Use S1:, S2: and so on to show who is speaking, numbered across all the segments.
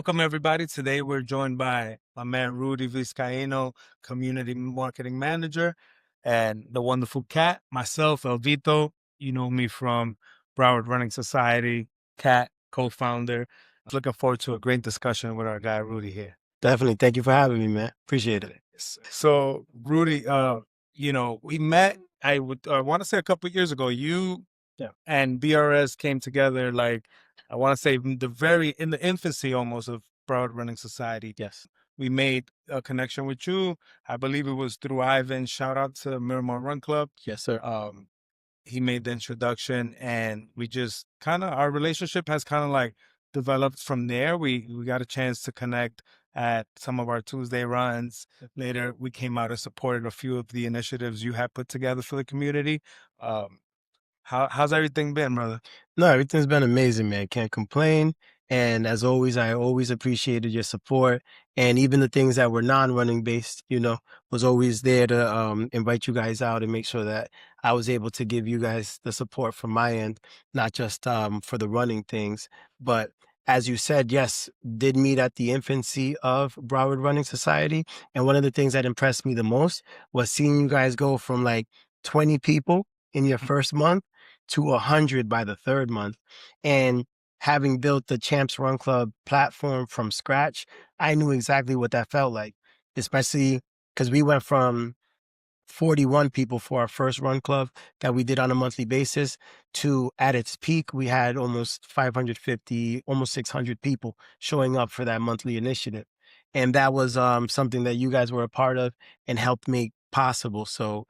S1: Welcome, everybody. Today we're joined by my man Rudy Vizcaíno, Community Marketing Manager, and the wonderful Kat, myself, Elvito. You know me from Broward Running Society, Kat, co-founder. Looking forward to a great discussion with our guy Rudy here.
S2: Definitely. Thank you for having me, man. Appreciate it.
S1: So, Rudy, we met, I want to say a couple of years ago. You and BRS came together, like, I want to say in the infancy almost of Broward Running Society.
S2: Yes.
S1: We made a connection with you. I believe it was through Ivan. Shout out to Miramar Run Club.
S2: Yes, sir.
S1: He made the introduction, and we just our relationship has kind of like developed from there. We got a chance to connect at some of our Tuesday runs. Later, we came out and supported a few of the initiatives you had put together for the community. How's everything been, brother?
S2: No, everything's been amazing, man. Can't complain. And as always, I always appreciated your support. And even the things that were non-running based, was always there to invite you guys out and make sure that I was able to give you guys the support from my end, not just for the running things. But as you said, yes, did meet at the infancy of Broward Running Society. And one of the things that impressed me the most was seeing you guys go from like 20 people in your first month to 100 by the third month. And having built the Champs Run Club platform from scratch, I knew exactly what that felt like, especially because we went from 41 people for our first run club that we did on a monthly basis to at its peak, we had almost 550, almost 600 people showing up for that monthly initiative. And that was something that you guys were a part of and helped make possible. So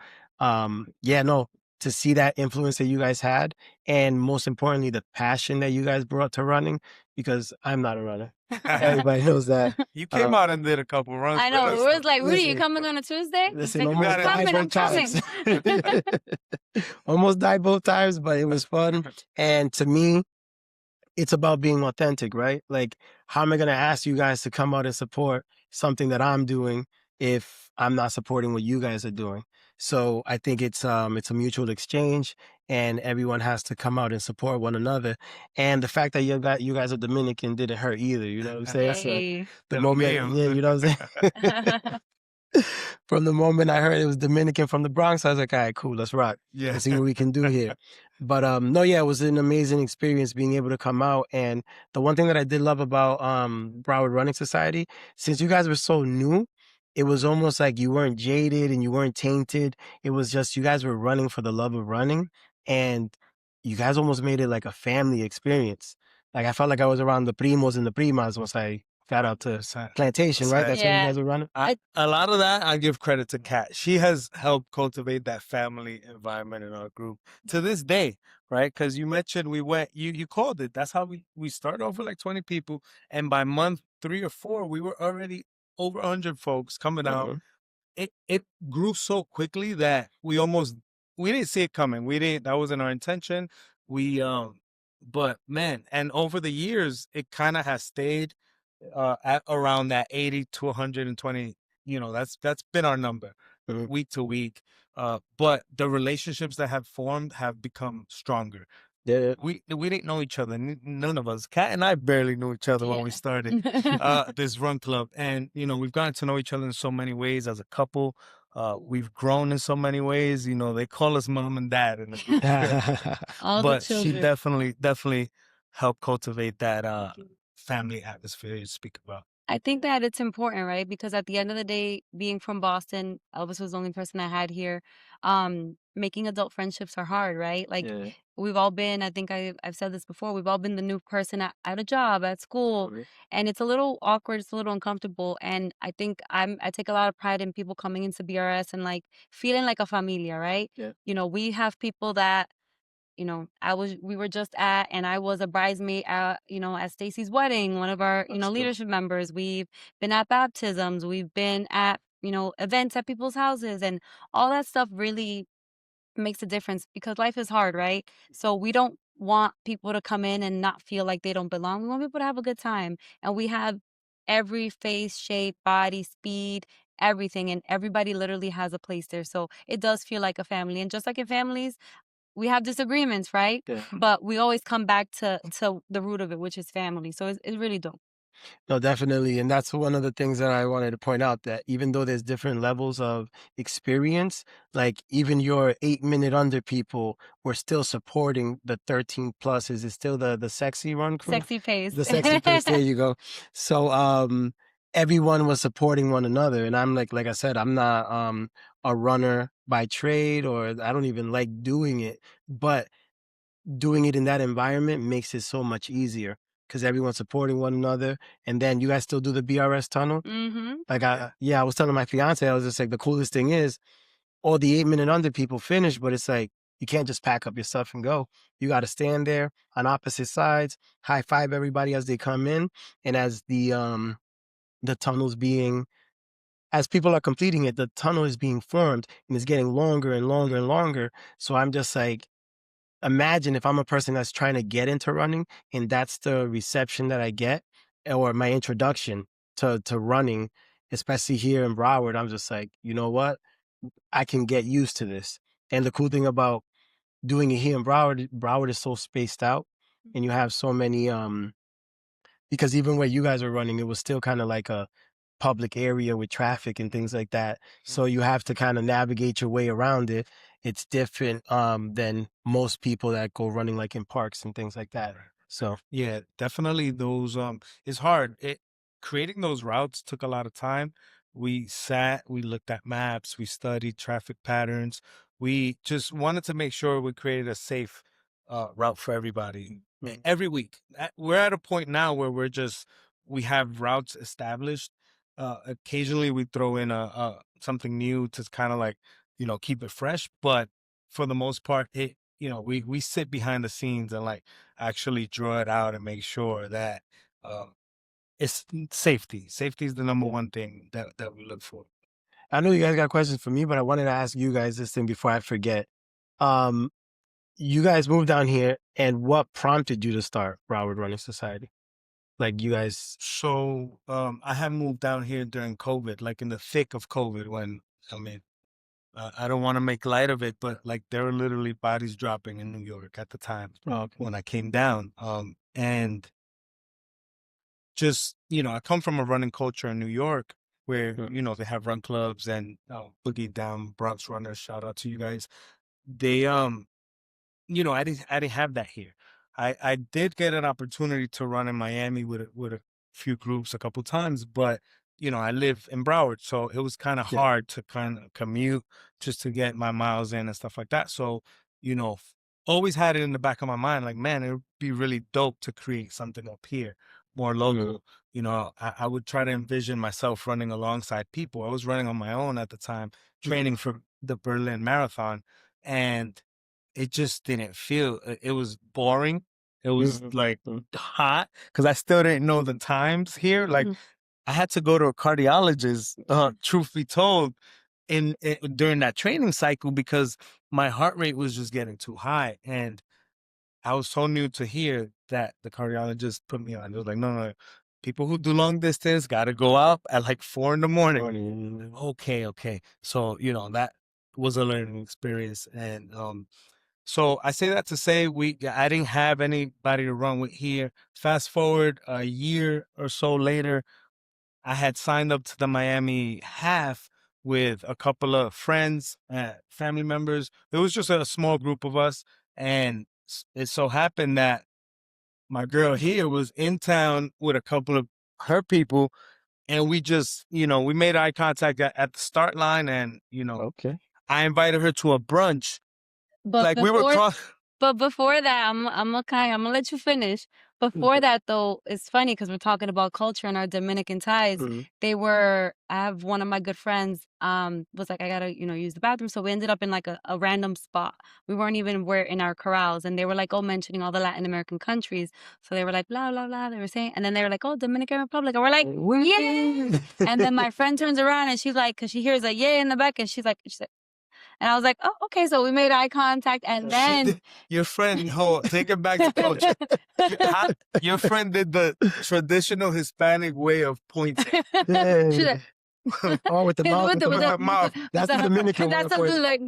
S2: to see that influence that you guys had, and most importantly, the passion that you guys brought to running, because I'm not a runner. Everybody knows that.
S1: You came out and did a couple runs.
S3: I know. It was like, Rudy, you coming on a Tuesday?
S2: Listen,
S3: Like,
S2: almost died both times. Almost died both times, but it was fun. And to me, it's about being authentic, right? Like, how am I going to ask you guys to come out and support something that I'm doing if I'm not supporting what you guys are doing? So I think it's a mutual exchange, and everyone has to come out and support one another. And the fact that you guys are Dominican didn't hurt either. You know what I'm saying?
S3: Hey.
S2: So the moment, you know what I'm saying? From the moment I heard it was Dominican from the Bronx, I was like, all right, cool, let's rock.
S1: Yeah.
S2: Let's see what we can do here. But it was an amazing experience being able to come out. And the one thing that I did love about Broward Running Society, since you guys were so new, it was almost like you weren't jaded and you weren't tainted. It was just you guys were running for the love of running, and you guys almost made it like a family experience. Like, I felt like I was around the primos and the primas once I got out to Plantation, right? That's where you guys were running.
S1: A lot of that I give credit to Kat. She has helped cultivate that family environment in our group to this day, right? Because you mentioned you called it. That's how we started off with like 20 people, and by month 3 or 4, we were already over 100 folks coming out. It grew so quickly that we didn't see it coming. That wasn't our intention. But man, and over the years, it kind of has stayed at around that 80 to 120. That's been our number week to week. But the relationships that have formed have become stronger.
S2: Yeah.
S1: We didn't know each other. None of us. Kat and I barely knew each other when we started this run club. And, we've gotten to know each other in so many ways as a couple. We've grown in so many ways. They call us mom and dad in the group. But she definitely helped cultivate that family atmosphere you speak about.
S3: I think that it's important, right? Because at the end of the day, being from Boston, Elvis was the only person I had here. Making adult friendships are hard, right? Like, we've all been, I think I've said this before, we've all been the new person at a job, at school, and it's a little awkward, it's a little uncomfortable. And I think I take a lot of pride in people coming into BRS and like feeling like a familia, right?
S2: Yeah.
S3: We have people that we were just at, and I was a bridesmaid at Stacy's wedding, one of our, leadership members. We've been at baptisms, we've been at, events at people's houses, and all that stuff really makes a difference because life is hard, right? So we don't want people to come in and not feel like they don't belong. We want people to have a good time. And we have every face, shape, body, speed, everything, and everybody literally has a place there. So it does feel like a family. And just like in families, we have disagreements, right?
S2: Yeah.
S3: But we always come back to the root of it, which is family. So it's really dope.
S2: No, definitely. And that's one of the things that I wanted to point out, that even though there's different levels of experience, like even your 8 minute under people were still supporting the 13 pluses. It's still the sexy run crew.
S3: Sexy pace.
S2: The sexy pace. There you go. So everyone was supporting one another. And I'm like I said, I'm not a runner by trade, or I don't even like doing it, but doing it in that environment makes it so much easier because everyone's supporting one another. And then you guys still do the BRS tunnel.
S3: Mm-hmm.
S2: Like I was telling my fiance, I was just like, the coolest thing is all the 8 minute under people finish, but it's like, you can't just pack up your stuff and go. You got to stand there on opposite sides, high five everybody as they come in. And as the tunnel's being, as people are completing it, the tunnel is being formed and it's getting longer and longer and longer. So I'm just like, imagine if I'm a person that's trying to get into running and that's the reception that I get, or my introduction to running, especially here in Broward. I'm just like, you know what? I can get used to this. And the cool thing about doing it here in Broward is so spaced out, and you have so many because even where you guys were running, it was still kind of like a public area with traffic and things like that. So you have to kind of navigate your way around it. It's different than most people that go running like in parks and things like that. So
S1: Yeah, definitely those it's hard. Creating those routes took a lot of time. We sat, we looked at maps, we studied traffic patterns. We just wanted to make sure we created a safe route for everybody. Every week. We're at a point now where we have routes established. Occasionally we throw in a something new to kind of like, keep it fresh, but for the most part we sit behind the scenes and like actually draw it out and make sure that it's safety. Safety is the number one thing that we look for.
S2: I know you guys got questions for me, but I wanted to ask you guys this thing before I forget. Um, you guys moved down here, and what prompted you to start Broward Running Society? Like you guys.
S1: So I had moved down here during COVID, like in the thick of COVID, when I mean I don't want to make light of it, but like there were literally bodies dropping in New York at the time when I came down. And just, I come from a running culture in New York where, they have run clubs and Boogie Down, Bronx Runners, shout out to you guys. They, I didn't have that here. I did get an opportunity to run in Miami with a few groups a couple times, but I live in Broward, so it was kind of hard to kind of commute just to get my miles in and stuff like that. So, always had it in the back of my mind, like, man, it would be really dope to create something up here, more local. I would try to envision myself running alongside people. I was running on my own at the time, training for the Berlin Marathon, and it just didn't feel, it was boring. It was like hot because I still didn't know the times here. Like I had to go to a cardiologist, truth be told, during that training cycle because my heart rate was just getting too high. And I was so new to here that the cardiologist put me on. It was like, no, no, people who do long distance got to go up at like 4 a.m. Okay. So, that was a learning experience. And, so I say that to say I didn't have anybody to run with here. Fast forward a year or so later, I had signed up to the Miami half with a couple of friends, family members. It was just a small group of us. And it so happened that my girl here was in town with a couple of her people. And we just, we made eye contact at the start line. And, I invited her to a brunch.
S3: But But before that, I'm gonna let you finish. Before that, though, it's funny because we're talking about culture and our Dominican ties. I have one of my good friends, was like, I gotta, use the bathroom. So we ended up in like a random spot. We weren't even in our corrals, and they were like, mentioning all the Latin American countries. So they were like, blah, blah, blah. They were saying, and then they were like, Dominican Republic. And we're like, yeah. And then my friend turns around and she's like, cause she hears a yeah in the back, and she's like, and I was like, oh, okay. So we made eye contact, and then
S1: your friend, take it back to culture. Your friend did the traditional Hispanic way of pointing.
S2: With the mouth. That's the Dominican way.
S3: That's something like,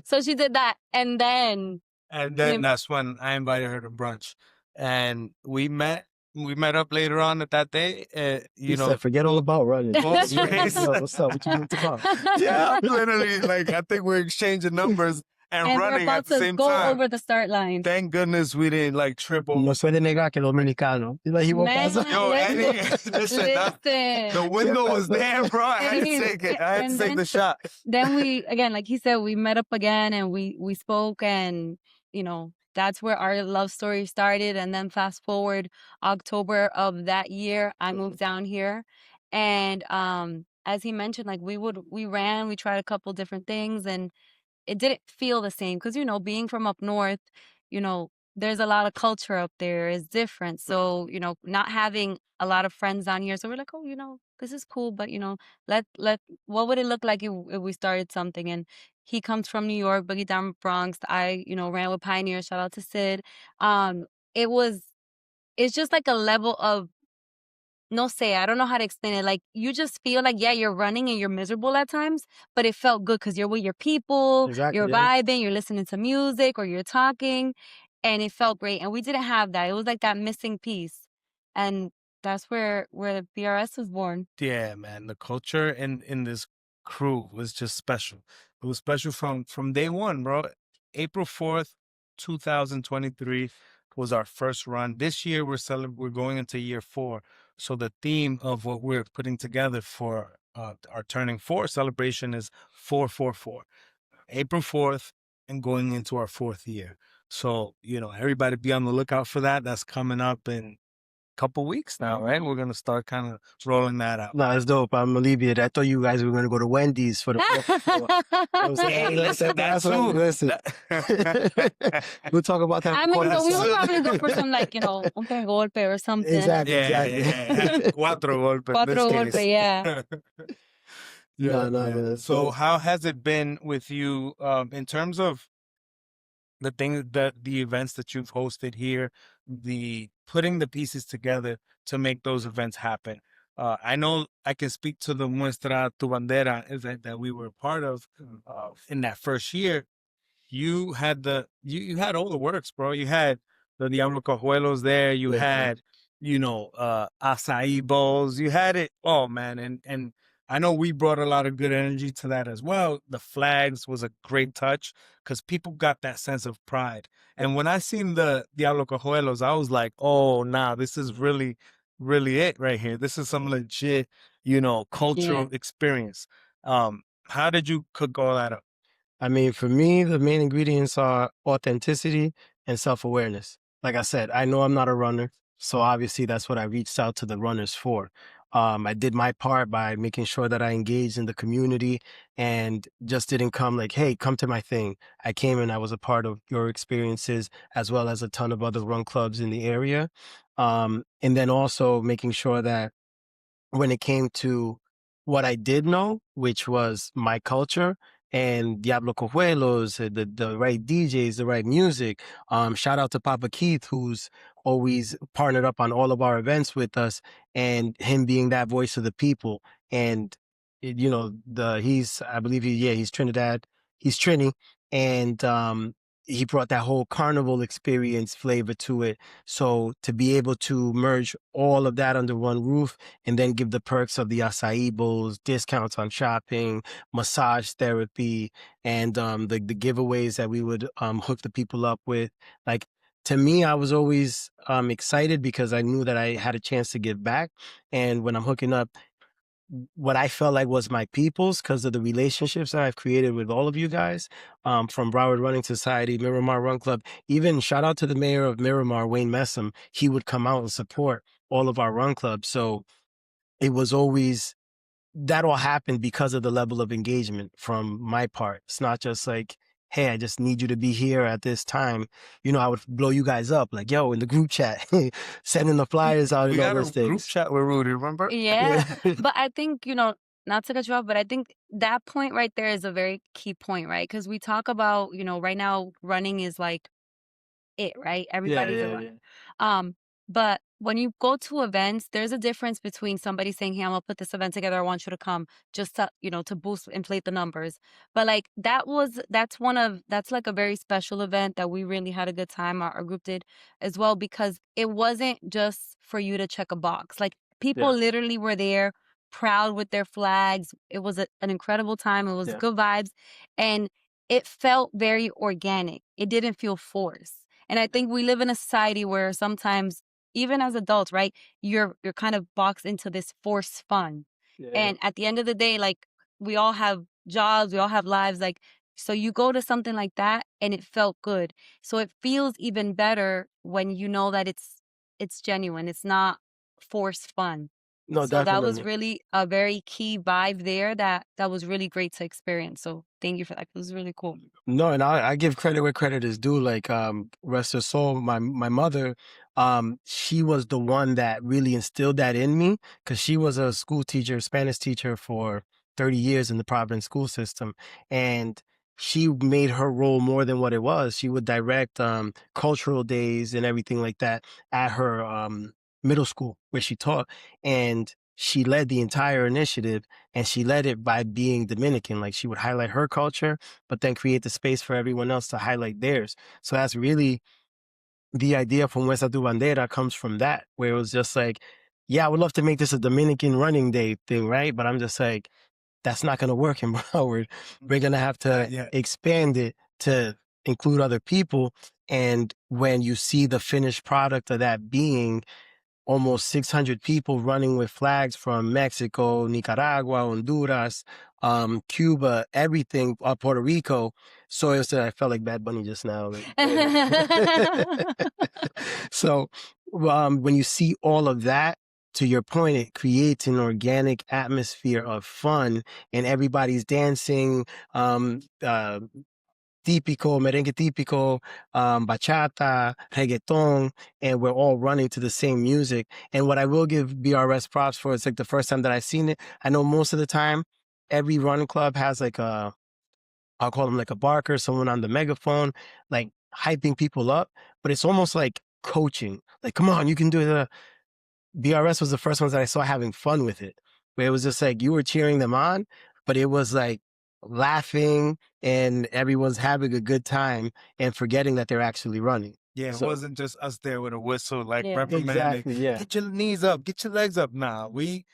S3: So she did that, and then
S1: that's when I invited her to brunch, and we met. We met up later on at that day.
S2: He said, forget all about running.
S1: Full space.
S2: Yo, what's up? What you want to talk?
S1: Yeah, literally, like, I think we're exchanging numbers and
S3: we're
S1: running
S3: about
S1: at the
S3: to
S1: same
S3: go
S1: time.
S3: over the start line.
S1: Thank goodness we didn't, like, trip over.
S2: No suele negar que dominicano. He's like, he won't pass up.
S1: Yo,
S3: listen,
S1: listen, the window
S2: Can't
S1: was
S2: pass up.
S1: there, bro. I had to take it. I had to take the shot.
S3: Then we, again, like he said, we met up again and we spoke, and, you know, that's where our love story started. And then fast forward October of that year, I moved down here. And as he mentioned, like we tried a couple different things, and it didn't feel the same because, you know, being from up north, you know, there's a lot of culture up there. It's different. So, you know, not having a lot of friends down here. So we're like, oh, you know, this is cool, but, you know, what would it look like if we started something? And he comes from New York, Boogie Down Bronx. I, you know, ran with Pioneer. Shout out to Sid. It's just like a level of, no say, I don't know how to explain it. Like, you just feel like, yeah, you're running and you're miserable at times, but it felt good because you're with your people,
S2: Exactly,
S3: you're
S2: yeah.
S3: vibing, you're listening to music, or you're talking, and it felt great. And we didn't have that. It was like that missing piece. And that's where the BRS was born.
S1: Yeah, man. The culture in this crew was just special. It was special from day one, bro. April 4th, 2023 was our first run. This year we're going into year 4. So the theme of what we're putting together for our turning 4 celebration is 444. April 4th and going into our 4th year. So, you know, everybody be on the lookout for that. That's coming up in couple weeks now, right? We're gonna start kind of rolling that out.
S2: No, it's dope. I'm alleviated. I thought you guys were gonna go to Wendy's for the
S1: Hey, listen,
S2: that's what listen. We'll talk about that.
S3: I mean, so we would probably go for some, like, you know, un golpe or something.
S2: Exactly.
S1: Yeah. Cuatro golpe.
S3: Cuatro golpe, yeah.
S2: No.
S1: So how has it been with you in terms of the thing that the events that you've hosted here, the putting the pieces together to make those events happen? I know I can speak to the Muestra Tu Bandera event that we were part of in that first year. You had you had all the works, bro. You had the Diablo Cojuelos there. You had, you know, acai bowls. You had it. Oh man, and I know we brought a lot of good energy to that as well. The flags was a great touch because people got that sense of pride. And when I seen the Diablo Cojuelos, I was like, oh, nah, this is really, really it right here. This is some legit, you know, cultural experience. How did you cook all that up?
S2: I mean, for me, the main ingredients are authenticity and self-awareness. Like I said, I know I'm not a runner, so obviously that's what I reached out to the runners for. I did my part by making sure that I engaged in the community and just didn't come like, hey, come to my thing. I came and I was a part of your experiences as well as a ton of other run clubs in the area. And then also making sure that when it came to what I did know, which was my culture and Diablo Cojuelos, the right DJs, the right music. Shout out to Papa Keith, who's always partnered up on all of our events with us, and him being that voice of the people. And you know, I believe he's Trinidad, he's Trini, and he brought that whole carnival experience flavor to it. So to be able to merge all of that under one roof and then give the perks of the acai bowls, discounts on shopping, massage therapy, and the giveaways that we would hook the people up with. Like, to me, I was always excited because I knew that I had a chance to give back. And when I'm hooking up what I felt like was my people's, because of the relationships that I've created with all of you guys, from Broward Running Society, Miramar Run Club, even shout out to the mayor of Miramar, Wayne Messam. He would come out and support all of our run clubs. So it was always, that all happened because of the level of engagement from my part. It's not just like, hey, I just need you to be here at this time. You know, I would blow you guys up like, yo, in the group chat, sending the flyers out and all those things.
S1: Group chat with Rudy, remember?
S3: Yeah. But I think, you know, not to cut you off, but I think that point right there is a very key point, right? Because we talk about, you know, right now running is like it, right? Everybody's a runner. But when you go to events, there's a difference between somebody saying, "Hey, I'm gonna put this event together. I want you to come," just to, to boost, inflate the numbers. But like that's like a very special event that we really had a good time. Our group did as well, because it wasn't just for you to check a box. Like, people literally were there, proud with their flags. It was an incredible time. It was good vibes, and it felt very organic. It didn't feel forced. And I think we live in a society where sometimes, even as adults, right, you're kind of boxed into this forced fun. And at the end of the day, like, we all have jobs, we all have lives, like, so you go to something like that and it felt good. So it feels even better when you know that it's genuine. It's not forced fun.
S2: No,
S3: So that was
S2: definitely.
S3: really a very key vibe there that was really great to experience. So thank you for that. It was really cool.
S2: No, and I give credit where credit is due. Like, rest her soul, my mother, she was the one that really instilled that in me, because she was a school teacher, Spanish teacher for 30 years in the Providence school system. And she made her role more than what it was. She would direct cultural days and everything like that at her middle school where she taught. And she led the entire initiative, and she led it by being Dominican. Like, she would highlight her culture, but then create the space for everyone else to highlight theirs. So that's really the idea from Wesa tu Bandera, comes from that, where it was just like, yeah, I would love to make this a Dominican running day thing, right? But I'm just like, that's not going to work in Broward. We're going to have to expand it to include other people. And when you see the finished product of that being almost 600 people running with flags from Mexico, Nicaragua, Honduras, Cuba, everything, Puerto Rico. So it was, I felt like Bad Bunny just now. So when you see all of that, to your point, it creates an organic atmosphere of fun, and everybody's dancing, típico, merengue típico, bachata, reggaeton, and we're all running to the same music. And what I will give BRS props for, it's like the first time that I've seen it. I know most of the time, every run club has like I'll call them like a barker, someone on the megaphone, like hyping people up, but it's almost like coaching. Like, come on, you can do it. BRS was the first ones that I saw having fun with it, where it was just like you were cheering them on, but it was like laughing and everyone's having a good time and forgetting that they're actually running.
S1: Yeah,
S2: So-
S1: it wasn't just us there with a whistle, like
S3: Yeah.
S1: reprimanding.
S2: Exactly, yeah.
S1: Get your knees up, get your legs up. Nah, we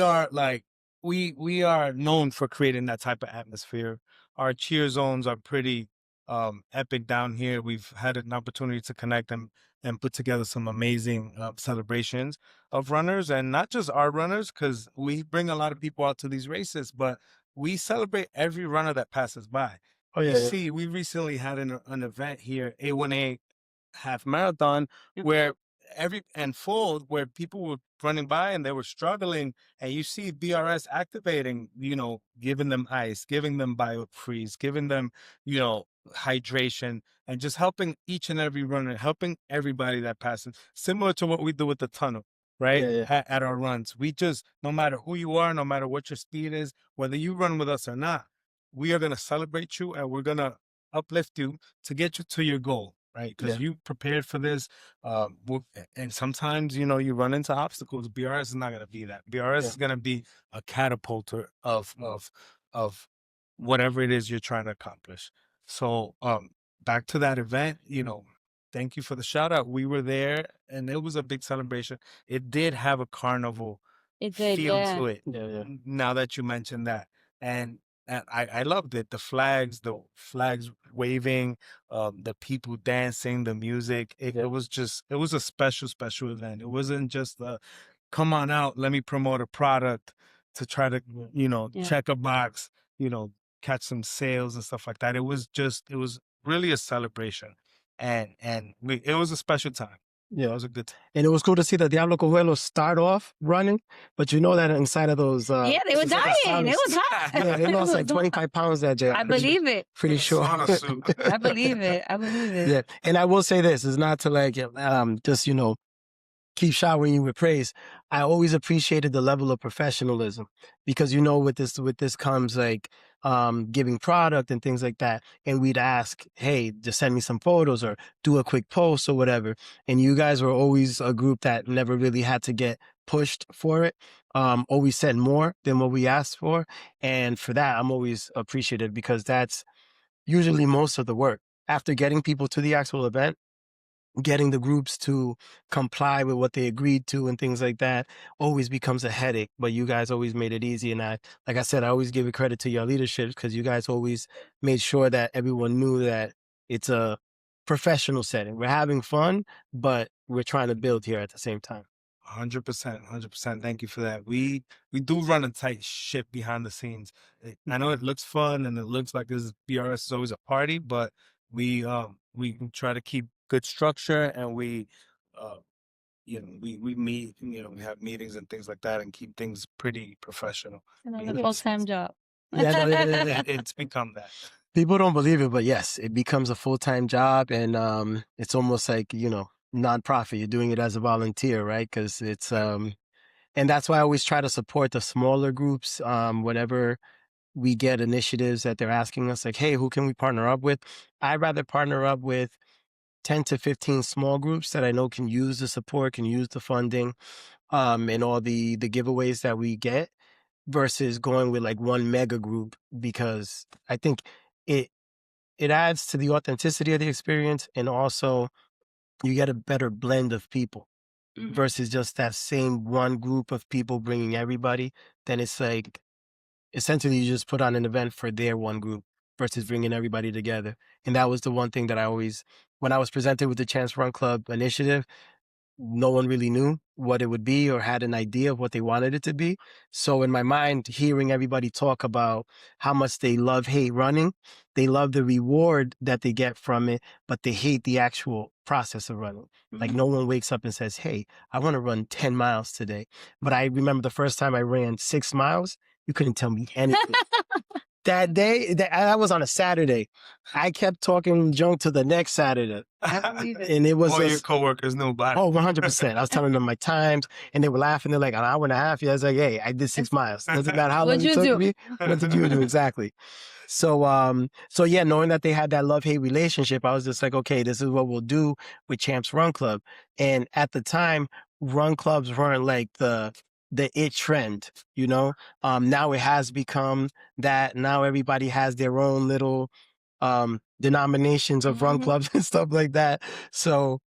S1: are like we are known for creating that type of atmosphere. Our cheer zones are pretty epic down here. We've had an opportunity to connect and put together some amazing celebrations of runners, and not just our runners, because we bring a lot of people out to these races, but we celebrate every runner that passes by.
S2: Oh
S1: You
S2: yeah, yeah.
S1: see, we recently had an event here, A1A half marathon, where where people were running by and they were struggling, and you see BRS activating, giving them ice, giving them BioFreeze, giving them, hydration, and just helping each and every runner, helping everybody that passes, similar to what we do with the tunnel, right?
S2: Yeah, yeah.
S1: At our runs. We just, no matter who you are, no matter what your speed is, whether you run with us or not, we are going to celebrate you, and we're going to uplift you to get you to your goal, right? Because you prepared for this. And sometimes, you run into obstacles. BRS is not going to be that. BRS is going to be a catapulter of whatever it is you're trying to accomplish. So back to that event, thank you for the shout out. We were there, and it was a big celebration. It did have a carnival feel to it.
S2: Yeah, yeah.
S1: Now that you mentioned that, and I loved it. The flags waving, the people dancing, the music. It was a special event. It wasn't just come on out, let me promote a product to try to check a box, catch some sales and stuff like that. It was really a celebration, and it was a special time.
S2: Yeah,
S1: It was a good time.
S2: and it was cool to see the Diablo Cojuelos start off running, but you know that inside of those,
S3: Yeah, they were dying. It was hot.
S2: yeah, they lost like 25 pounds that day.
S3: I believe it.
S2: Pretty sure.
S1: Sauna suit.
S3: I believe it. I believe it.
S2: Yeah, and I will say this is not to like just keep showering you with praise. I always appreciated the level of professionalism, because with this comes like giving product and things like that. And we'd ask, hey, just send me some photos or do a quick post or whatever. And you guys were always a group that never really had to get pushed for it. Always said more than what we asked for. And for that, I'm always appreciative because that's usually most of the work. After getting people to the actual event, getting the groups to comply with what they agreed to and things like that always becomes a headache, but you guys always made it easy. And like I said, I always give it credit to your leadership because you guys always made sure that everyone knew that it's a professional setting. We're having fun, but we're trying to build here at the same time.
S1: 100%, 100%. Thank you for that. We do run a tight ship behind the scenes. I know it looks fun and it looks like this BRS is always a party, but we try to keep good structure, and we meet, we have meetings and things like that and keep things pretty professional.
S3: It's a full-time job.
S2: Yeah,
S1: It's become that.
S2: People don't believe it, but yes, it becomes a full-time job, and it's almost like, nonprofit. You're doing it as a volunteer, right? Because it's and that's why I always try to support the smaller groups. Whenever we get initiatives that they're asking us, like, hey, who can we partner up with? I'd rather partner up with 10 to 15 small groups that I know can use the support, can use the funding, and all the giveaways that we get, versus going with like one mega group, because I think it adds to the authenticity of the experience, and also you get a better blend of people versus just that same one group of people bringing everybody. Then it's like, essentially you just put on an event for their one group versus bringing everybody together. And that was the one thing that I always, when I was presented with the Chance Run Club initiative, no one really knew what it would be or had an idea of what they wanted it to be. So in my mind, hearing everybody talk about how much they hate running, they love the reward that they get from it, but they hate the actual process of running. Like, no one wakes up and says, hey, I want to run 10 miles today. But I remember the first time I ran 6 miles, you couldn't tell me anything. That day, that was on a Saturday. I kept talking junk to the next Saturday. And it was
S1: all your coworkers knew about it.
S2: Oh, 100%. I was telling them my times, and they were laughing. They're like, an hour and a half. Yeah, I was like, hey, I did 6 miles. Doesn't matter how long it took me. What did you do? Exactly. So yeah, knowing that they had that love-hate relationship, I was just like, okay, this is what we'll do with Champs Run Club. And at the time, run clubs weren't like the it trend, now it has become that. Now everybody has their own little denominations of run clubs and stuff like that. So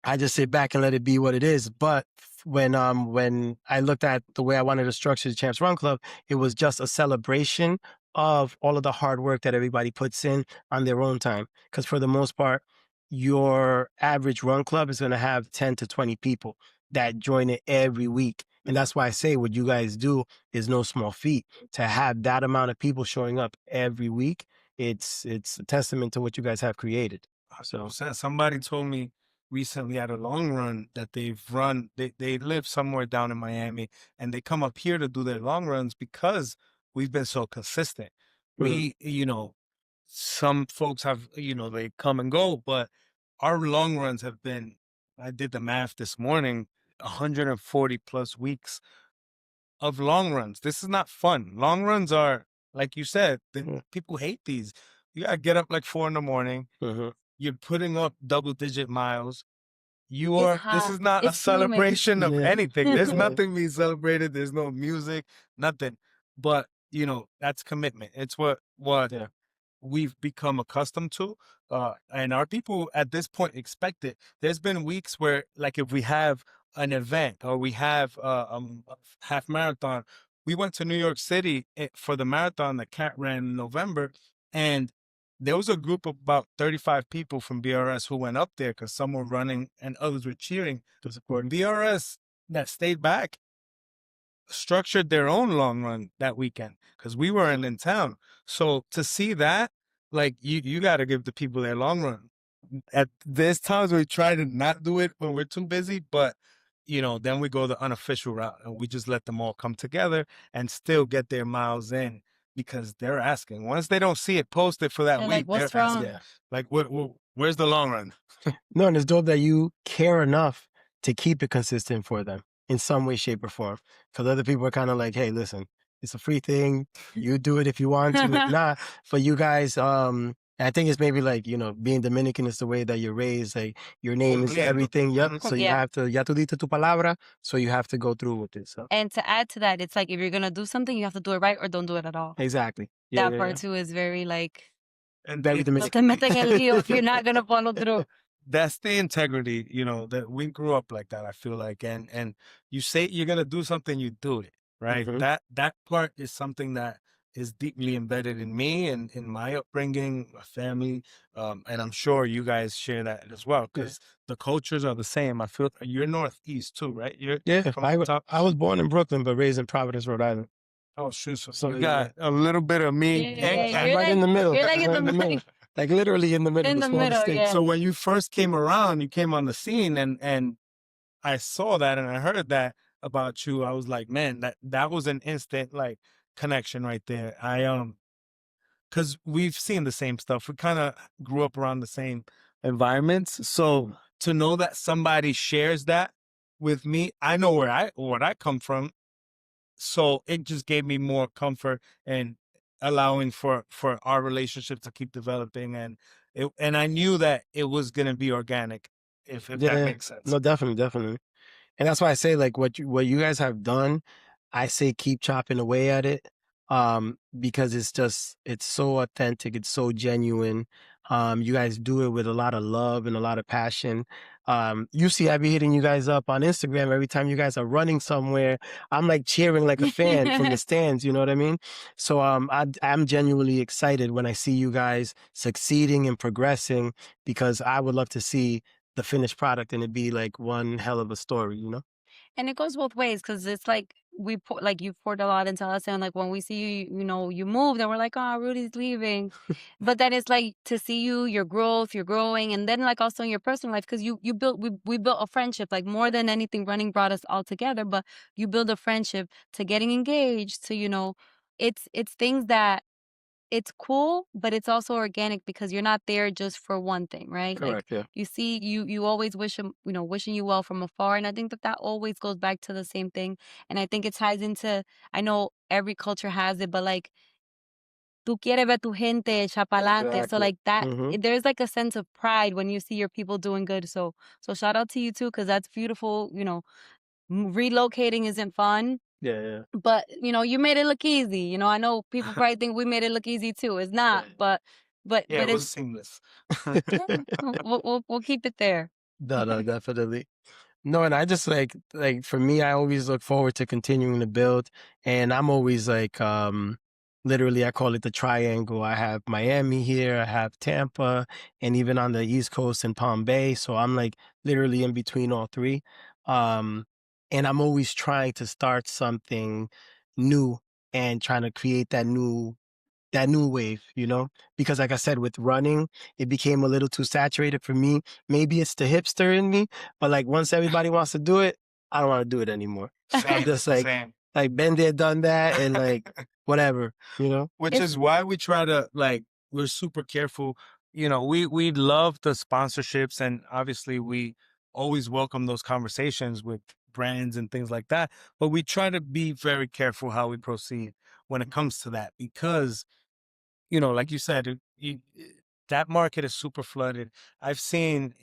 S2: I just sit back and let it be what it is. But when I looked at the way I wanted to structure the Champs Run Club, it was just a celebration of all of the hard work that everybody puts in on their own time. Because for the most part, your average run club is going to have 10 to 20 people that join it every week. And that's why I say what you guys do is no small feat. To have that amount of people showing up every week, it's a testament to what you guys have created. So
S1: somebody told me recently at a long run that they've run, they live somewhere down in Miami, and they come up here to do their long runs because we've been so consistent. We, some folks have, they come and go, but our long runs have been, I did the math this morning, 140 plus weeks of long runs. This is not fun. Long runs are, like you said, people hate these. You gotta get up like 4 a.m. You're putting up double-digit miles. This is not a celebration of anything. There's nothing being celebrated. There's no music, nothing. But, that's commitment. It's what we've become accustomed to. And our people at this point expect it. There's been weeks where, like, if we have an event or we have a half marathon, we went to New York City for the marathon that Kat ran in November, and there was a group of about 35 people from BRS who went up there because some were running and others were cheering to support. BRS that stayed back structured their own long run that weekend because we weren't in town. So to see that, like, you got to give the people their long run. There's times we try to not do it when we're too busy, but then we go the unofficial route and we just let them all come together and still get their miles in because they're asking. Once they don't see it posted for that week,
S3: like,
S1: they're asking, like, where's the long run?
S2: No, and it's dope that you care enough to keep it consistent for them in some way, shape, or form. Because other people are kind of like, hey, listen, It's a free thing. You do it if you want to. If not, for you guys, I think it's maybe like, you know, being Dominican is the way that you're raised. Like your name is
S1: Cumpliendo.
S2: everything. Yep. So you
S3: Yeah.
S2: have to, ya tú diste tu palabra. So you have to go through with it. So
S3: And to add to that, it's like if you're gonna do something, you have to do it right or don't do it at all.
S2: exactly. Yeah,
S3: That
S2: yeah,
S3: part
S2: yeah.
S3: too is very like
S1: And
S2: Very
S3: no
S2: Dominican.
S3: te meten el lío if you're not gonna follow through.
S1: that's the integrity, you know, that we grew up like that, I feel like. And you say you're gonna do something, you do it, right?
S2: Mhm.
S1: That part is something that is deeply embedded in me and in my upbringing, my family. And I'm sure you guys share that as well, because the cultures are the same. I feel you're Northeast too, right? You're
S2: Yeah.
S1: from the top.
S2: I was born in Brooklyn, but raised in Providence, Rhode Island.
S1: Oh shoot, so
S2: So
S1: you got a little bit of me
S3: Yeah,
S1: and
S3: yeah,
S1: Kat.
S3: you're
S2: right in the middle.
S3: you're like in
S2: Right
S3: the middle.
S2: Like literally in the middle.
S3: In
S2: the
S3: the
S2: smallest
S3: middle,
S2: thing.
S3: yeah.
S1: So when you first came around, you came on the scene and I saw that and I heard that about you. I was like, man, that was an instant like connection right there. Cause we've seen the same stuff. We kind of grew up around the same environments. So to know that somebody shares that with me, I know where I come from. So it just gave me more comfort and allowing for our relationship to keep developing and I knew that it was gonna be organic, if that makes sense.
S2: No, definitely, definitely. And that's why I say like what you guys have done, I say keep chopping away at it. Because it's so authentic, it's so genuine. You guys do it with a lot of love and a lot of passion. You see, I be hitting you guys up on Instagram every time you guys are running somewhere. I'm like cheering like a fan from the stands, you know what I mean? So I'm genuinely excited when I see you guys succeeding and progressing because I would love to see the finished product and it'd be like one hell of a story, you know?
S3: And it goes both ways because it's like like you poured a lot into us, and like when we see you, you know, you moved, and we're like, oh, Rudy's leaving, but then it's like to see your growth, you're growing, and then like also in your personal life because you built we built a friendship like more than anything. Running brought us all together, but you build a friendship to getting engaged to it's things that it's cool, but it's also organic because you're not there just for one thing, right? Like
S2: Correct, yeah.
S3: you see, you always wish them, wishing you well from afar, and I think that always goes back to the same thing. And I think it ties into. I know every culture has it, but like tú quieres ver tu gente echa pa'lante. So
S2: Exactly.
S3: like that,
S2: Mhm.
S3: there's like a sense of pride when you see your people doing good. So shout out to you too, because that's beautiful. Relocating isn't fun.
S2: Yeah, yeah.
S3: But you made it look easy. I know people probably think we made it look easy too. It's not, but
S1: Yeah, it was
S3: it's
S1: seamless.
S3: yeah, we'll keep it there.
S2: No, no, definitely. No, and I just like for me, I always look forward to continuing to build. And I'm always like literally I call it the triangle. I have Miami here, I have Tampa, and even on the East Coast in Palm Bay. So I'm like literally in between all three. Um and I'm always trying to start something new and trying to create that new wave, you know? Because like I said, with running, it became a little too saturated for me. Maybe it's the hipster in me, but like once everybody wants to do it, I don't want to do it anymore. I'm
S1: Same,
S2: just
S1: same.
S2: like been there, done that, and like whatever, you know?
S1: Which is why we try to we're super careful. We love the sponsorships and obviously we always welcome those conversations with brands and things like that. But we try to be very careful how we proceed when it comes to that because like you said, that market is super flooded. I've seen,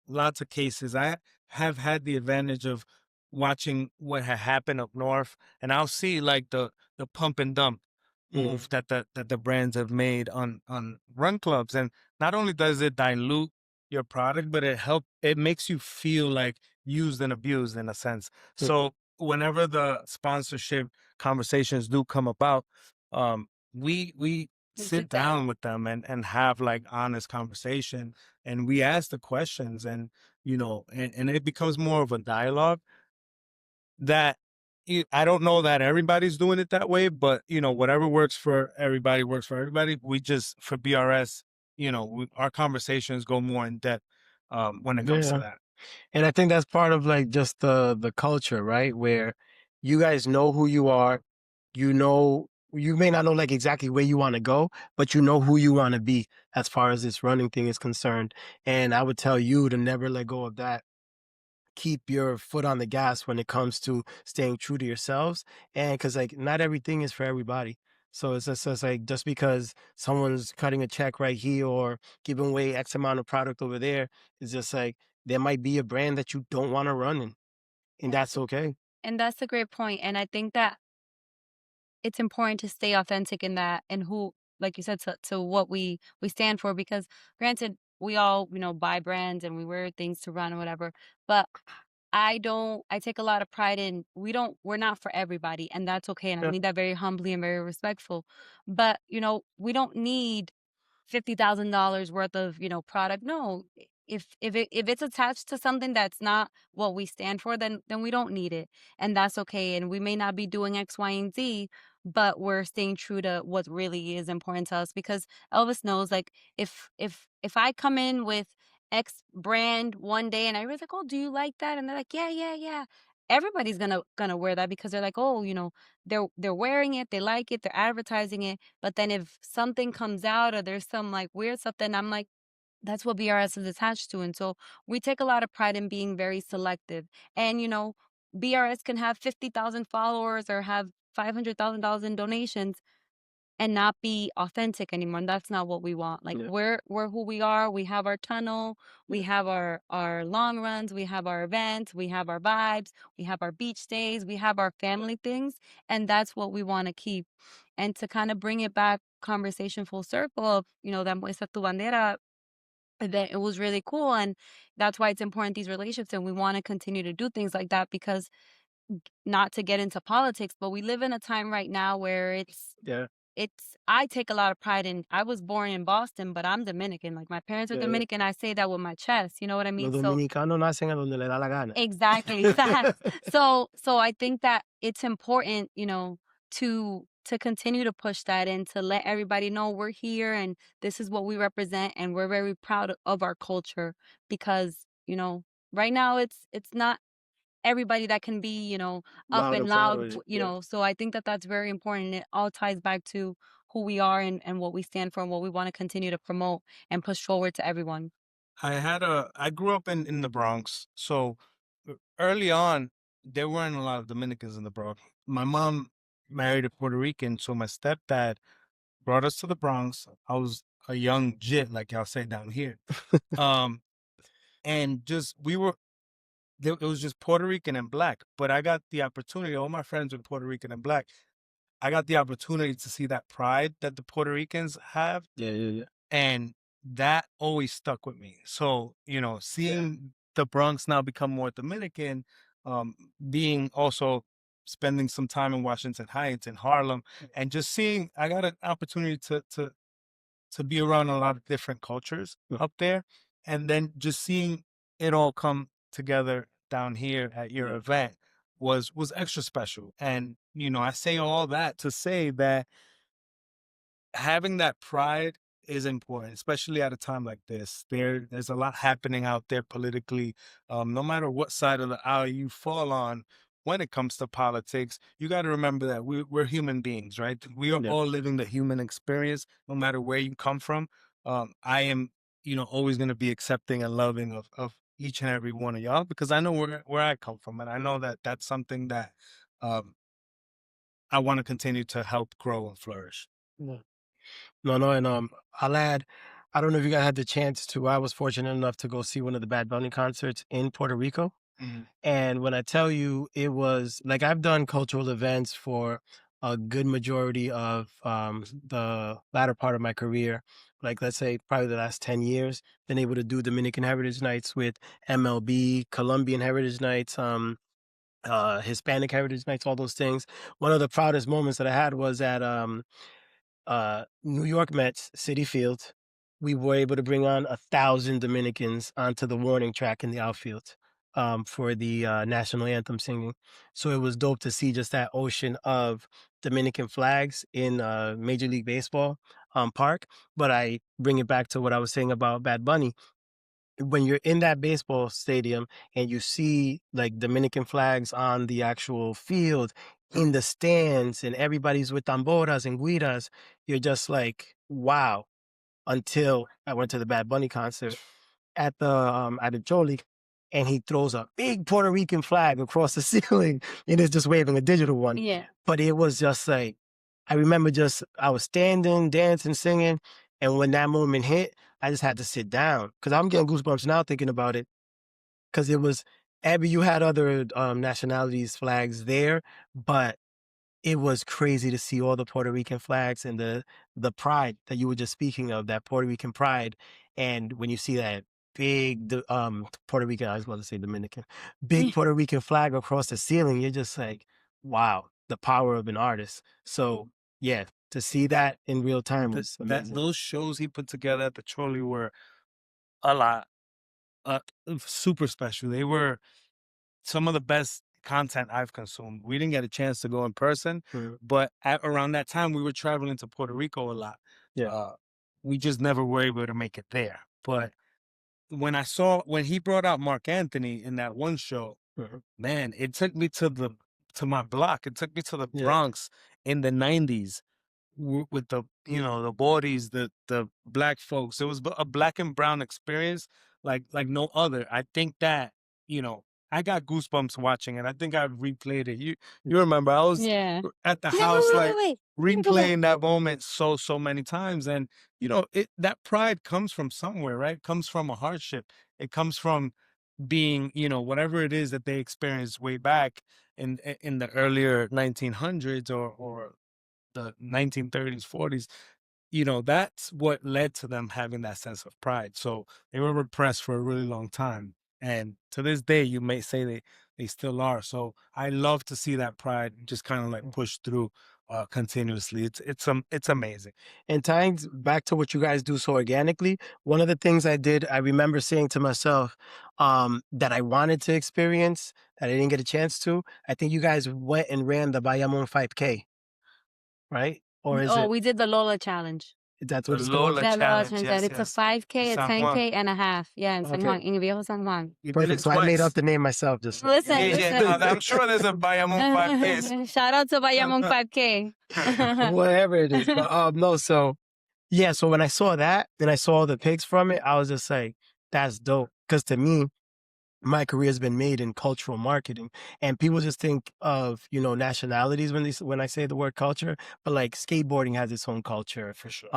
S1: lots of cases. I have had the advantage of watching what had happened up north, and I'll see like the pump and dump move that the brands have made on run clubs, and not only does it dilute your product, but it makes you feel like used and abused in a sense. So whenever the sponsorship conversations do come about, we sit down with them and have like honest conversation and we ask the questions and and it becomes more of a dialogue that I don't know that everybody's doing it that way, but whatever works for everybody works for everybody. We just for BRS, our conversations go more in depth when it comes to
S2: Yeah.
S1: that.
S2: And I think that's part of like just the culture, right? Where you guys know who you are. You know, you may not know like exactly where you want to go, but you know who you want to be as far as this running thing is concerned. And I would tell you to never let go of that keep your foot on the gas when it comes to staying true to yourselves. And because like not everything is for everybody. So it's like just because someone's cutting a check right here or giving away X amount of product over there, it's just like there might be a brand that you don't want to run in, and that's okay.
S3: And that's a great point, and I think that it's important to stay authentic in that and who, like you said, to what we stand for, because granted, we all, buy brands and we wear things to run or whatever, but I take a lot of pride in we're not for everybody, and that's okay, and I
S2: Yeah,
S3: mean that very humbly and very respectful. But, we don't need $50,000 worth of, product. No, if it's attached to something that's not what we stand for, then we don't need it. And that's okay. And we may not be doing X, Y, and Z, but we're staying true to what really is important to us, because Elvis knows, like, if I come in with X brand one day and I was like, "Oh, do you like that?" And they're like, "Yeah, yeah, yeah." Everybody's gonna wear that because they're like, "Oh, they're wearing it, they like it, they're advertising it." But then if something comes out or there's some like weird stuff, then I'm like, that's what BRS is attached to. And so we take a lot of pride in being very selective. And, BRS can have 50,000 followers or have $500,000 in donations and not be authentic anymore. And that's not what we want. Like,
S2: yeah,
S3: we're who we are. We have our tunnel, we
S2: yeah,
S3: have our long runs, we have our events, we have our vibes, we have our beach days, we have our family things, and that's what we want to keep. And to kind of bring it back conversation full circle of, that muestra tu bandera, that it was really cool. And that's why it's important, these relationships, and we want to continue to do things like that, because not to get into politics, but we live in a time right now where
S2: yeah,
S3: I take a lot of pride in, I was born in Boston, but I'm Dominican. Like, my parents are
S2: yeah, yeah.
S3: Dominican. I say that with my chest. You know what I
S2: Los
S3: mean? So
S2: dominicanos nacen a donde le da la gana.
S3: exactly. Facts. So I think that it's important, to continue to push that and to let everybody know we're here and this is what we represent, and we're very proud of our culture, because, right now it's not everybody that can be, up
S2: Loud
S3: and
S2: and proud
S3: loud,
S2: with it. Yeah.
S3: so I think that that's very important. It all ties back to who we are and what we stand for and what we want to continue to promote and push forward to everyone.
S1: I grew up in the Bronx, so early on there weren't a lot of Dominicans in the Bronx. My mom married a Puerto Rican, so my stepdad brought us to the Bronx. I was a young jit, like y'all say down here. Um, and just we were there, it was just Puerto Rican and black. But I got the opportunity. All my friends were Puerto Rican and black. I got the opportunity to see that pride that the Puerto Ricans have,
S2: Yeah, yeah, yeah.
S1: and that always stuck with me. So, seeing the Bronx now become more Dominican, being also spending some time in Washington Heights and Harlem, and just seeing, I got an opportunity to be around a lot of different cultures
S2: Yeah,
S1: up there, and then just seeing it all come together down here at your
S2: yeah,
S1: event was extra special. And I say all that to say that having that pride is important, especially at a time like this. There's a lot happening out there politically. No matter what side of the aisle you fall on when it comes to politics, you got to remember that we're human beings, right? We are
S2: yeah.
S1: all living the human experience, no matter where you come from. I am, always going to be accepting and loving of each and every one of y'all, because I know where I come from, and I know that that's something that um, I want to continue to help grow and flourish.
S2: Yeah. No, no, and I'll add, I don't know if you guys had the chance to. I was fortunate enough to go see one of the Bad Bunny concerts in Puerto Rico.
S1: Mhm.
S2: And when I tell you, it was like I've done cultural events for a good majority of the latter part of my career. Like, let's say, probably the last 10 years, been able to do Dominican Heritage Nights with MLB, Colombian Heritage Nights, Hispanic Heritage Nights, all those things. One of the proudest moments that I had was at New York Mets, City Field. We were able to bring on 1,000 Dominicans onto the warning track in the outfield for the national anthem singing. So it was dope to see just that ocean of Dominican flags in Major League Baseball park. But I bring it back to what I was saying about Bad Bunny. When you're in that baseball stadium and you see like Dominican flags on the actual field, in the stands, and everybody's with tamboras and guiras, you're just like, wow. Until I went to the Bad Bunny concert at the Jolly. and he throws a big Puerto Rican flag across the ceiling and is just waving a digital one.
S3: Yeah.
S2: But it was just like, I remember I was standing, dancing, singing. And when that moment hit, I just had to sit down because I'm getting goosebumps now thinking about it. Because it was, Abby, you had other nationalities flags there, but it was crazy to see all the Puerto Rican flags and the pride that you were just speaking of, that Puerto Rican pride. And when you see that big Puerto Rican, I was about to say Dominican, big Puerto Rican flag across the ceiling, you're just like, wow, the power of an artist. So yeah, to see that in real time was amazing.
S1: Those shows he put together at the Choli were a lot, super special. They were some of the best content I've consumed. We didn't get a chance to go in person, but around that time we were traveling to Puerto Rico a lot.
S2: Yeah.
S1: We just never were able to make it there. But when he brought out Mark Anthony in that one show, man, it took me to my block. It took me to the Bronx in the 90s with the the bodies, the black folks. It was a black and brown experience like no other. I think that I got goosebumps watching it. I think I replayed it. You remember I was at the house replaying that moment so many times, and that pride comes from somewhere, right? It comes from a hardship. It comes from being whatever it is that they experienced way back in the earlier 1900s or the 1930s, 40s, that's what led to them having that sense of pride. So they were repressed for a really long time. And to this day, you may say they still are. So I love to see that pride just kind of like push through continuously. It's amazing.
S2: And tying back to what you guys do so organically, one of the things I remember saying to myself that I wanted to experience, that I didn't get a chance to, I think you guys went and ran the Bayamon 5K. Right? Or is it?
S3: We did the Lola Challenge.
S2: That's what it's
S1: Lola
S2: called?
S1: Challenge.
S3: Yes, it's a 5K, a 10K, and a half. Yeah, in San Juan, in Viejo San Juan.
S2: Perfect. So I made up the name myself. Just
S3: listen.
S1: I'm sure there's a Bayamon 5K.
S3: Shout out to Bayamon 5K.
S2: Whatever it is. But no, so yeah, so when I saw that and I saw the pics from it, I was just like, that's dope. Because to me, my career has been made in cultural marketing, and people just think of nationalities when I say the word culture, but like skateboarding has its own culture
S1: for sure.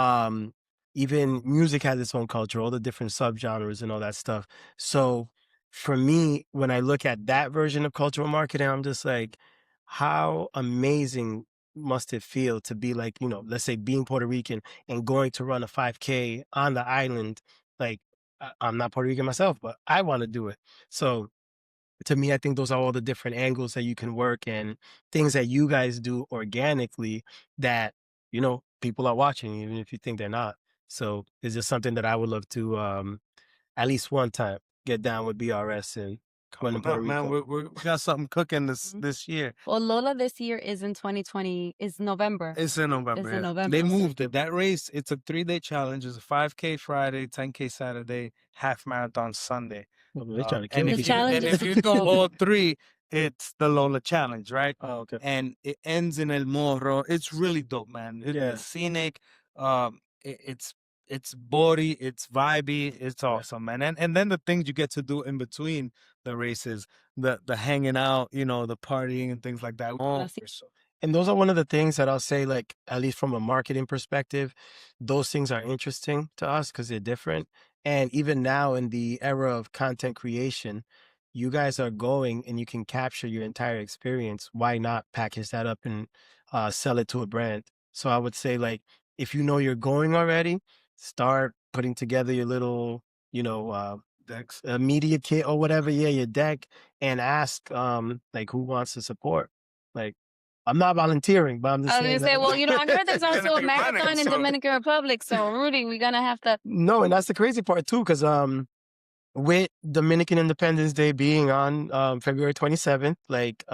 S2: Even music has its own culture, all the different subgenres and all that stuff. So for me, when I look at that version of cultural marketing, I'm just like, how amazing must it feel to be like, let's say being Puerto Rican and going to run a 5K on the island. Like, I'm not Puerto Rican myself, but I want to do it. So to me, I think those are all the different angles that you can work and things that you guys do organically that, people are watching, even if you think they're not. So it's just something that I would love to, at least one time, get down with BRS and run in Puerto Rico.
S1: Man, we got something cooking this year.
S3: Well, Lola this year is in 2020. Is November.
S1: It's in November. They moved it. That race, it's a 3-day challenge. It's a 5K Friday, 10K Saturday, half marathon Sunday.
S2: Well, they're trying to kill me.
S1: And if you do all three, it's the Lola Challenge, right?
S2: Oh, okay.
S1: And it ends in El Morro. It's really dope, man. It's scenic. It's body, it's vibey, it's awesome, man. And then the things you get to do in between the races, the hanging out, the partying and things like that.
S2: And those are one of the things that I'll say, like, at least from a marketing perspective, those things are interesting to us because they're different. And even now in the era of content creation, you guys are going and you can capture your entire experience. Why not package that up and sell it to a brand? So I would say, like, if you know you're going already, start putting together your little,
S1: decks,
S2: media kit or whatever. Yeah, your deck, and ask like who wants to support. Like, I'm not volunteering, but I'm just saying.
S3: I was gonna say, well, I heard there's also a marathon in Dominican Republic. So Rudy, we're gonna have to.
S2: No, and that's the crazy part too, because with Dominican Independence Day being on February 27th, like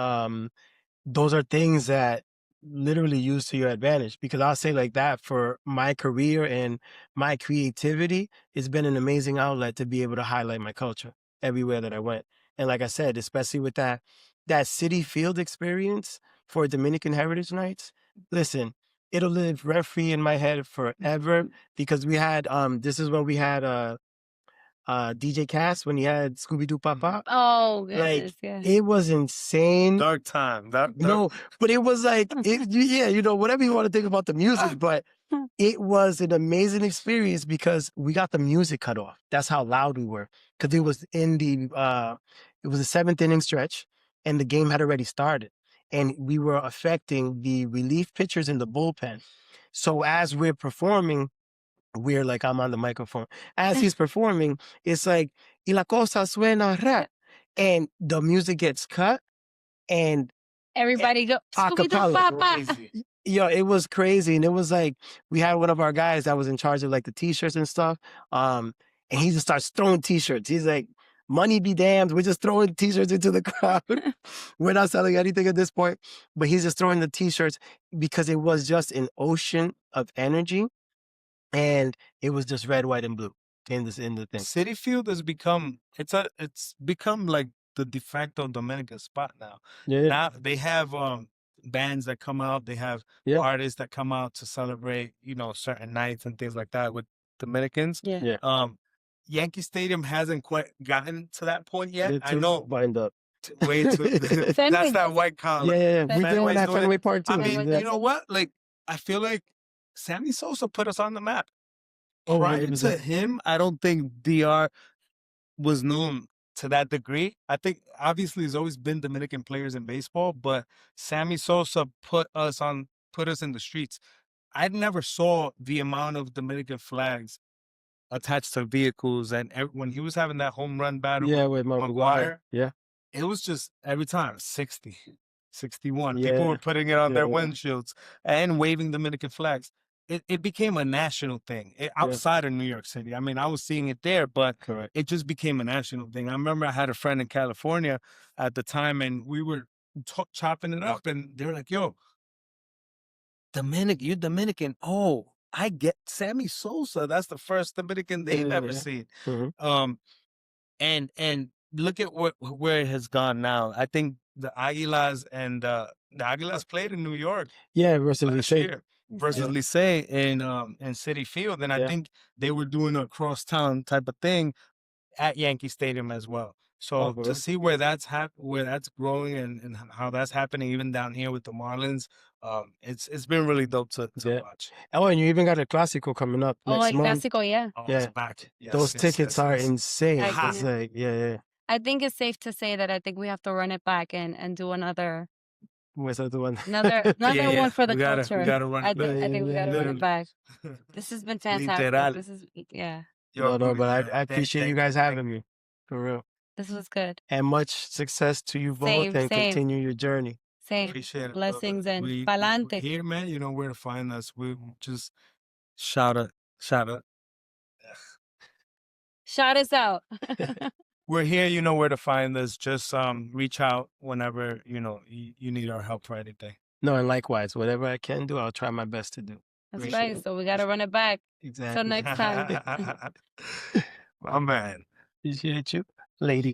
S2: those are things that literally use to your advantage, because I'll say like that, for my career and my creativity, it's been an amazing outlet to be able to highlight my culture everywhere that I went. And like I said, especially with that city field experience for Dominican Heritage Nights, listen, it'll live rent free in my head forever, because we had this is when we had DJ Cass when he had Scooby Doo Papa.
S3: Oh
S2: Like
S3: goodness, yeah.
S2: it was insane.
S1: Dark time.
S2: No, but it was like yeah, you know, whatever you want to think about the music, but it was an amazing experience because we got the music cut off. That's how loud we were. Because it was in the it was a 7th inning stretch and the game had already started. And we were affecting the relief pitchers in the bullpen. So as we're performing, we're like, I'm on the microphone. As he's performing, it's like, y la cosa suena rap. And the music gets cut and
S3: Everybody go Scooby Doo
S2: acapella.
S3: Papa.
S2: Yo, it was crazy. And it was like, we had one of our guys that was in charge of like the t-shirts and stuff. And he just starts throwing t-shirts. He's like, money be damned. We're just throwing t-shirts into the crowd. We're not selling anything at this point, but he's just throwing the t-shirts because it was just an ocean of energy. And it was just red, white, and blue in the thing.
S1: Citi Field has become it's become like the de facto Dominican spot now.
S2: Yeah.
S1: Now they have bands that come out, they have artists that come out to celebrate, you know, certain nights and things like that with Dominicans.
S3: Yeah.
S1: Yankee Stadium hasn't quite gotten to that point yet. I
S2: Too
S1: know.
S2: bind up.
S1: Way too that's that white collar.
S2: Yeah. We
S1: Fenway's
S2: doing that
S1: doing
S2: Fenway
S1: it.
S2: part too.
S1: I mean, you know what? Like, I feel like Sammy Sosa put us on the map.
S2: Oh,
S1: Prior
S2: 100%.
S1: to him, I don't think DR was known to that degree. I think obviously there's always been Dominican players in baseball, but Sammy Sosa put us in the streets. I never saw the amount of Dominican flags attached to vehicles, and when he was having that home run battle
S2: with
S1: McGuire,
S2: yeah.
S1: it was just every time 60, 61.
S2: Yeah.
S1: People were putting it on their
S2: Yeah.
S1: windshields and waving Dominican flags. It became a national thing outside of New York City. I mean, I was seeing it there, but
S2: Correct.
S1: it just became a national thing. I remember I had a friend in California at the time, and we were chopping it up, and they were like, "Yo, you're Dominican? Oh, I get Sammy Sosa. That's the first Dominican they've ever seen."
S2: Mm-hmm.
S1: And look at where it has gone now. I think the Águilas and the Águilas played in New York.
S2: Yeah, versus
S1: Licey. Versus Licey in Citi Field, and I think they were doing a crosstown type of thing at Yankee Stadium as well. So to see where that's growing and how that's happening even down here with the Marlins, it's been really dope to watch.
S2: Oh, and you even got a Clásico coming up next month.
S3: Clásico, yeah.
S1: Oh, it's back. Yes,
S2: those tickets are insane. It's like,
S3: I think it's safe to say that I think we have to run it back and do another.
S2: What's the one?
S3: Another one for the culture.
S1: We gotta run.
S3: I think we gotta run it back. This has been fantastic.
S1: Literal.
S3: This is
S2: No, but I appreciate you guys having me. For real.
S3: This was good.
S2: And much success to you both and continue your journey.
S3: Same.
S1: Appreciate it.
S3: Blessings and
S1: we're
S3: pa'lante.
S1: here, man. You know where to find us. We just shout out.
S3: Shout us out.
S1: We're here. You know where to find us. Just reach out whenever you know you need our help for anything.
S2: No, and likewise, whatever I can do, I'll try my best to do.
S3: That's right. So we gotta run it back.
S2: Exactly.
S3: Till next time.
S1: My man.
S2: Appreciate you, lady.